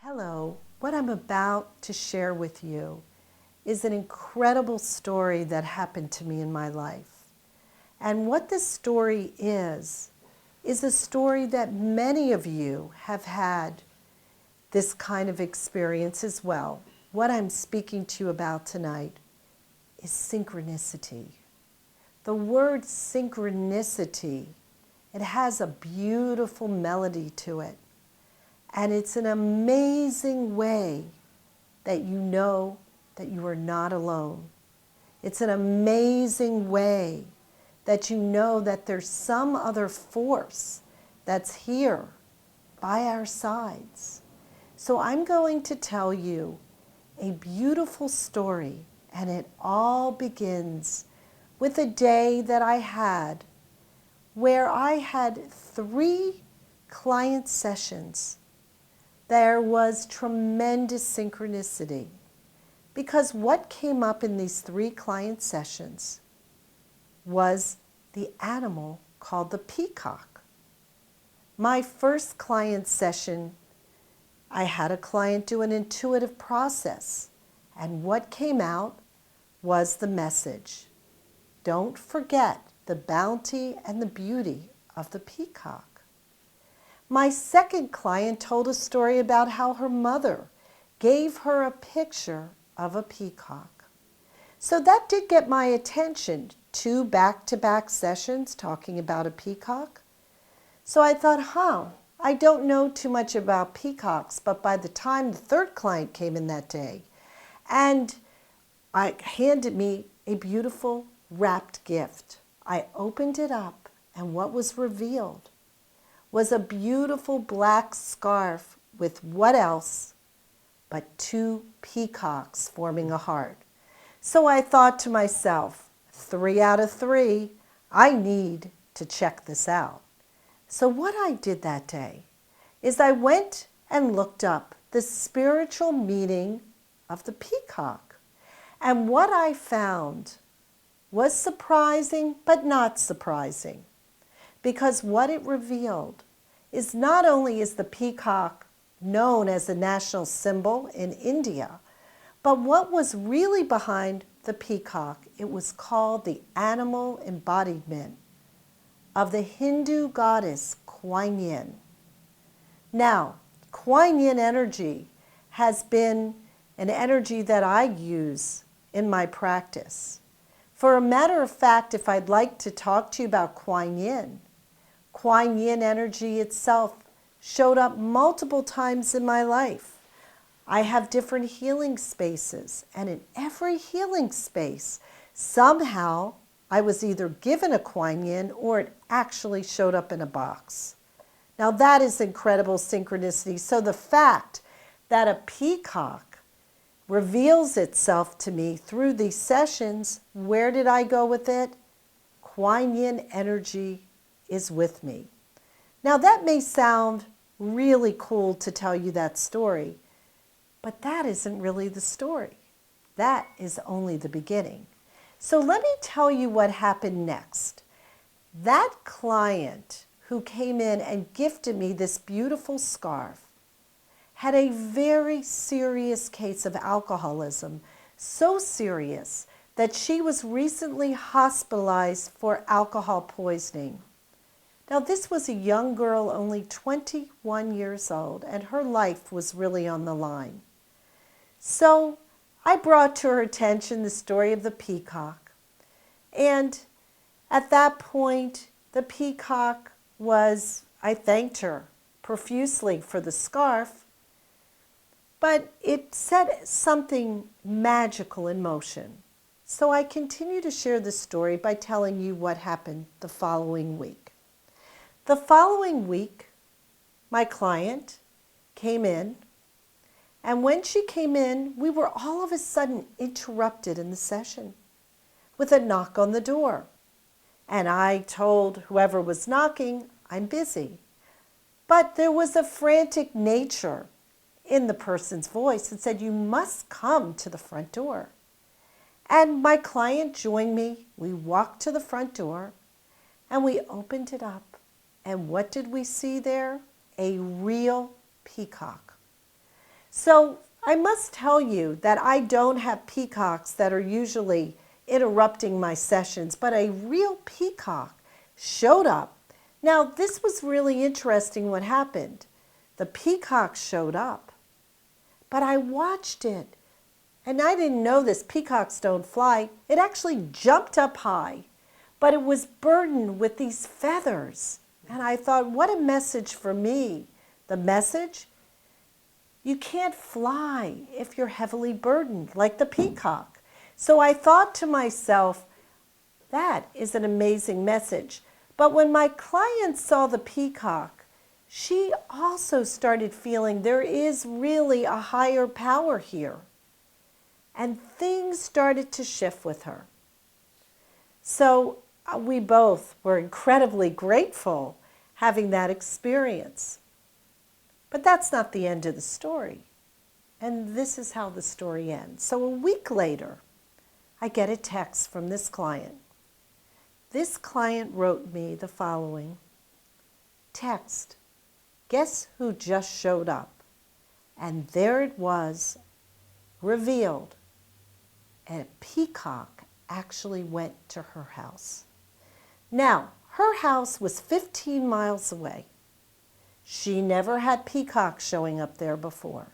Hello, what I'm about to share with you is an incredible story that happened to me in my life. And what this story is a story that many of you have had this kind of experience as well. What I'm speaking to you about tonight is synchronicity. The word synchronicity, it has a beautiful melody to it. And it's an amazing way that you know that you are not alone. It's an amazing way that you know that there's some other force that's here by our sides. So I'm going to tell you a beautiful story, and it all begins with a day that I had where I had 3 client sessions. There was tremendous synchronicity because what came up in these 3 client sessions was the animal called the peacock. My first client session, I had a client do an intuitive process, and what came out was the message. Don't forget the bounty and the beauty of the peacock. My second client told a story about how her mother gave her a picture of a peacock. So that did get my attention, 2 back-to-back sessions talking about a peacock. So I thought, I don't know too much about peacocks, but by the time the third client came in that day, and I handed me a beautiful wrapped gift. I opened it up, and what was revealed was a beautiful black scarf with what else but 2 peacocks forming a heart. So I thought to myself, 3 out of 3, I need to check this out. So what I did that day is I went and looked up the spiritual meaning of the peacock. And what I found was surprising, but not surprising. Because what it revealed is not only is the peacock known as a national symbol in India, but what was really behind the peacock, it was called the animal embodiment of the Hindu goddess Kuan Yin. Now, Kuan Yin energy has been an energy that I use in my practice. For a matter of fact, if I'd like to talk to you about Kuan Yin energy itself showed up multiple times in my life. I have different healing spaces, and in every healing space, somehow I was either given a Kuan Yin or it actually showed up in a box. Now that is incredible synchronicity. So the fact that a peacock reveals itself to me through these sessions, where did I go with it? Kuan Yin energy is with me. Now that may sound really cool to tell you that story, but that isn't really the story. That is only the beginning. So let me tell you what happened next. That client who came in and gifted me this beautiful scarf had a very serious case of alcoholism, so serious that she was recently hospitalized for alcohol poisoning. Now this was a young girl, only 21 years old, and her life was really on the line. So I brought to her attention the story of the peacock. And at that point, the peacock I thanked her profusely for the scarf, but it set something magical in motion. So I continue to share the story by telling you what happened the following week. The following week, my client came in, and when she came in, we were all of a sudden interrupted in the session with a knock on the door. And I told whoever was knocking, I'm busy. But there was a frantic nature in the person's voice that said, you must come to the front door. And my client joined me. We walked to the front door and we opened it up. And what did we see there? A real peacock. So I must tell you that I don't have peacocks that are usually interrupting my sessions, but a real peacock showed up. Now, this was really interesting what happened. The peacock showed up, but I watched it, and I didn't know this. Peacocks don't fly. It actually jumped up high, but it was burdened with these feathers. And I thought, what a message for me. The message? You can't fly if you're heavily burdened, like the peacock. So I thought to myself, that is an amazing message. But when my client saw the peacock, she also started feeling there is really a higher power here. And things started to shift with her. So we both were incredibly grateful having that experience. But that's not the end of the story. And this is how the story ends. So a week later, I get a text from this client. This client wrote me the following text. Guess who just showed up? And there it was, revealed. A peacock actually went to her house. Now, her house was 15 miles away. She never had peacocks showing up there before.